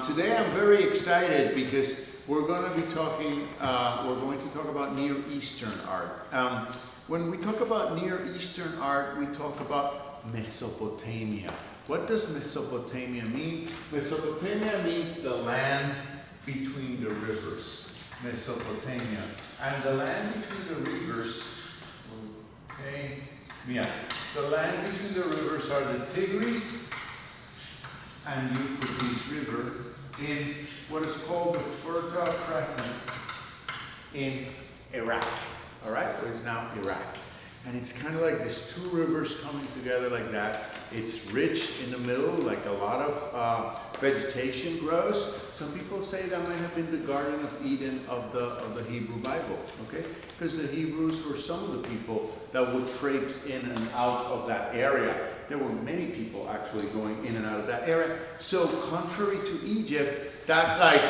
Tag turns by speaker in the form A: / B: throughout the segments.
A: Today I'm very excited because we're going to be talking, we're going to talk about Near Eastern art. When we talk about Near Eastern art, we talk about Mesopotamia. What does Mesopotamia mean? Mesopotamia means the land between the rivers. Mesopotamia. And the land between the rivers, okay, yeah. The land between the rivers are the Tigris and Euphrates River in what is called the Fertile Crescent in Iraq. All right, what is now Iraq. And it's kind of like these two rivers coming together like that. It's rich in the middle, like a lot of vegetation grows. Some people say that might have been the Garden of Eden of the Hebrew Bible, okay? Because the Hebrews were some of the people that would traipse in and out of that area. There were many people actually going in and out of that area. So contrary to Egypt, that's like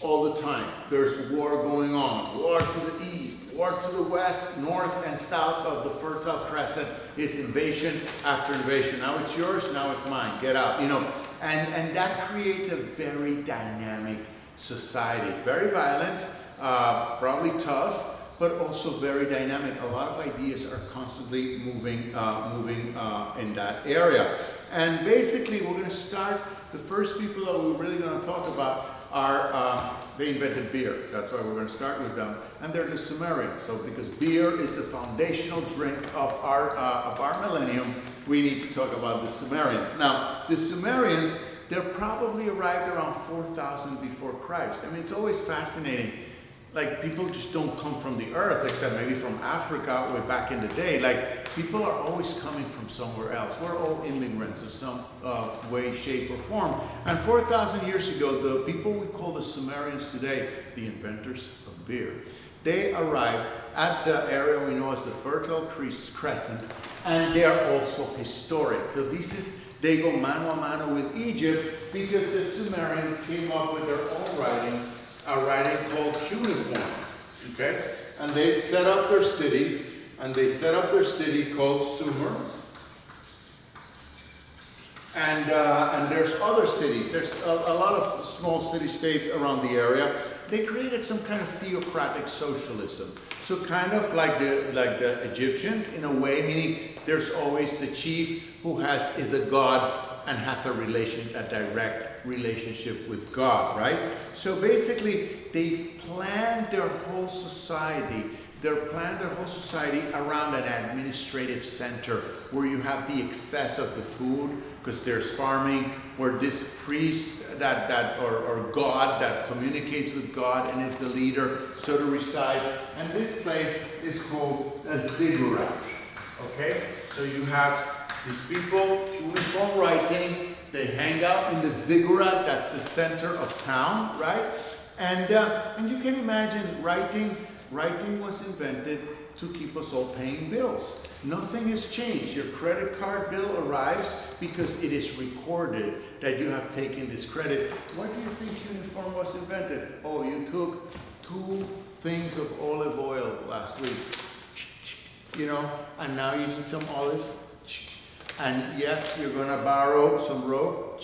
A: all the time. There's war going on. War to the east, war to the west, north and south of the Fertile Crescent is invasion after invasion. Now it's yours, now it's mine. Get out, you know. And that creates a very dynamic society. Very violent, probably tough, but also very dynamic. A lot of ideas are constantly moving in that area. And basically, we're going to start, the first people that we're really going to talk about are, they invented beer. That's why we're going to start with them. And they're the Sumerians. So because beer is the foundational drink of our millennium, we need to talk about the Sumerians. Now, the Sumerians, they're probably arrived around 4,000 before Christ. I mean, it's always fascinating. Like, people just don't come from the earth, except maybe from Africa way back in the day. Like, people are always coming from somewhere else. We're all immigrants of some way, shape, or form. And 4,000 years ago, the people we call the Sumerians today, the inventors of beer, they arrived at the area we know as the Fertile Crescent, and they are also historic. So they go mano a mano with Egypt because the Sumerians came up with their own writing, a writing called cuneiform, okay? And they set up their city, called Sumer. And there's other cities. There's a lot of small city-states around the area. They created some kind of theocratic socialism. So kind of like the Egyptians in a way, meaning there's always the chief who is a god and has a direct relationship with God, right? So basically, they planned their whole society. Around an administrative center where you have the excess of the food, because there's farming, where this priest or God that communicates with God and is the leader sort of resides. And this place is called a ziggurat. Okay? So you have these people, cuneiform writing, they hang out in the ziggurat, that's the center of town, right? And you can imagine writing was invented to keep us all paying bills. Nothing has changed. Your credit card bill arrives because it is recorded that you have taken this credit. Why do you think cuneiform was invented? Oh, you took 2 things of olive oil last week, you know, and now you need some olives. And yes, you're going to borrow some rope.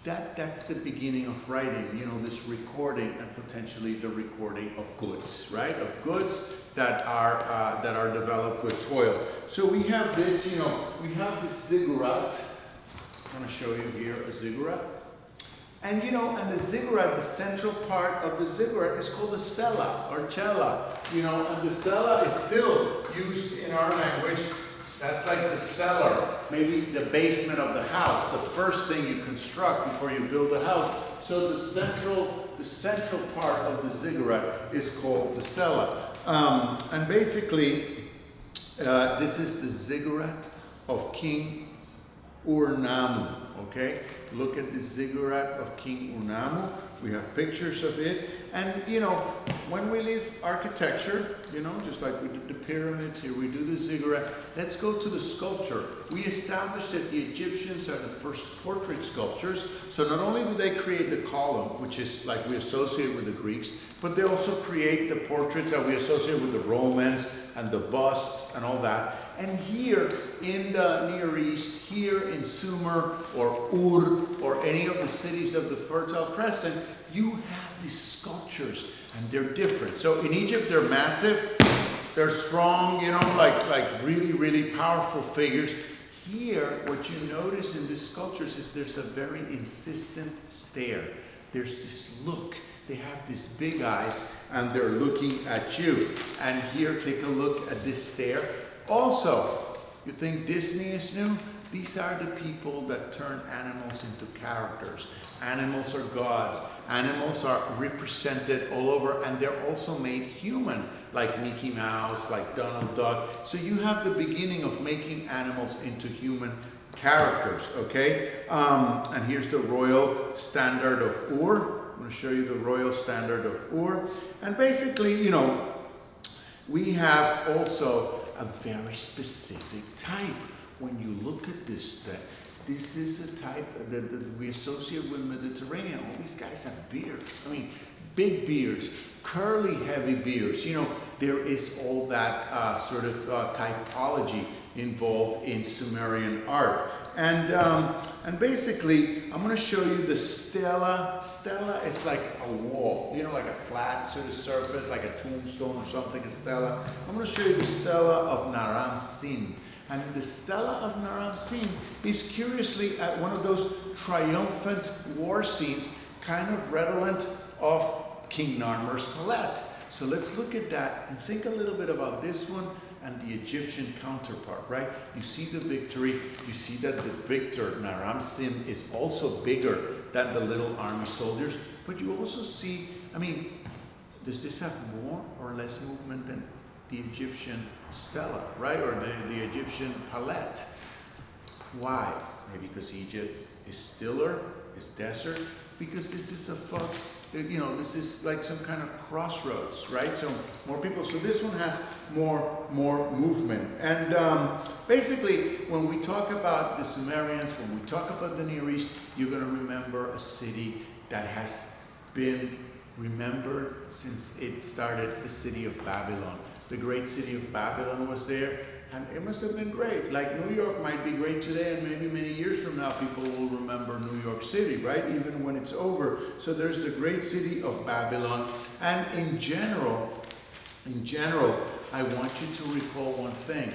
A: That's the beginning of writing, you know, this recording and potentially the recording of goods, right? Of goods that are developed with toil. So we have this, you know, we have this ziggurat. I'm going to show you here a ziggurat. And you know, and the ziggurat, the central part of the ziggurat is called the cella or cella, you know, and the cella is still used in our language. That's like the cellar, maybe the basement of the house, the first thing you construct before you build a house. So the central part of the ziggurat is called the cella. And basically, this is the ziggurat of King Ur-Nammu, okay? Look at the ziggurat of King Ur-Nammu. We have pictures of it. And, you know, when we leave architecture, you know, just like we did the pyramids, here we do the ziggurat. Let's go to the sculpture. We established that the Egyptians are the first portrait sculptors. So not only do they create the column, which is like we associate with the Greeks, but they also create the portraits that we associate with the Romans and the busts and all that. And here in the Near East, here in Sumer or Ur or any of the cities of the Fertile Crescent, you have these sculptures and they're different. So in Egypt, they're massive, they're strong, like really, really powerful figures. Here, what you notice in these sculptures is there's a very insistent stare. There's this look. They have these big eyes and they're looking at you. And here, take a look at this stare. Also, you think Disney is new? These are the people that turn animals into characters. Animals are gods. Animals are represented all over, and they're also made human, like Mickey Mouse, like Donald Duck. So you have the beginning of making animals into human characters, okay? And here's the royal standard of Ur. I'm going to show you the royal standard of Ur. And basically, we have also a very specific type. When you look at this, this is a type that we associate with Mediterranean. All these guys have beards. I mean, big beards, curly, heavy beards. There is all that sort of typology involved in Sumerian art. And basically, I'm going to show you the Stella. Stella is like a wall, like a flat sort of surface, like a tombstone or something, a Stella. I'm going to show you the Stella of Naram Sin. And the Stella of Naram Sin is curiously at one of those triumphant war scenes, kind of redolent of King Narmer's palette. So let's look at that and think a little bit about this one and the Egyptian counterpart, right? You see the victory, you see that the victor, Naram Sin, is also bigger than the little army soldiers, but you also see, does this have more or less movement than the Egyptian stela, right? Or the Egyptian palette. Why? Maybe because Egypt is stiller, is desert, because this is this is like some kind of crossroads, right? So more people. So this one has more movement. And basically, when we talk about the Sumerians, when we talk about the Near East, you're going to remember a city that has been remembered since it started, the city of Babylon. The great city of Babylon was there, and it must have been great. Like New York might be great today, and maybe many years from now people will remember New York City, right? Even when it's over. So there's the great city of Babylon. And in general, I want you to recall one thing.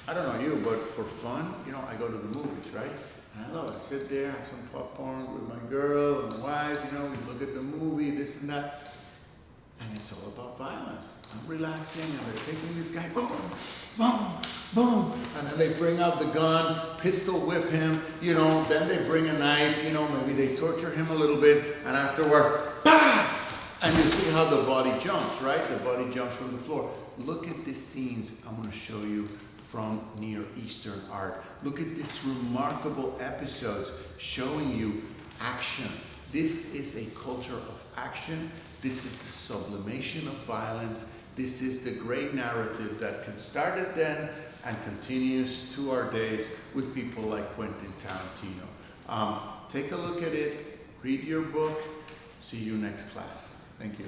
A: I don't know you, but for fun, I go to the movies, right? And I love it. I sit there, have some popcorn with my girl and my wife, we look at the movie, this and that. And it's all about violence. I'm relaxing, and they're taking this guy, boom, boom, boom. And then they bring out the gun, pistol whip him, then they bring a knife, maybe they torture him a little bit, and afterward, bah! And you see how the body jumps, right? The body jumps from the floor. Look at these scenes I'm going to show you from Near Eastern art. Look at these remarkable episodes showing you action. This is a culture of action. This is the sublimation of violence. This is the great narrative that started then and continues to our days with people like Quentin Tarantino. Take a look at it, read your book. See you next class. Thank you.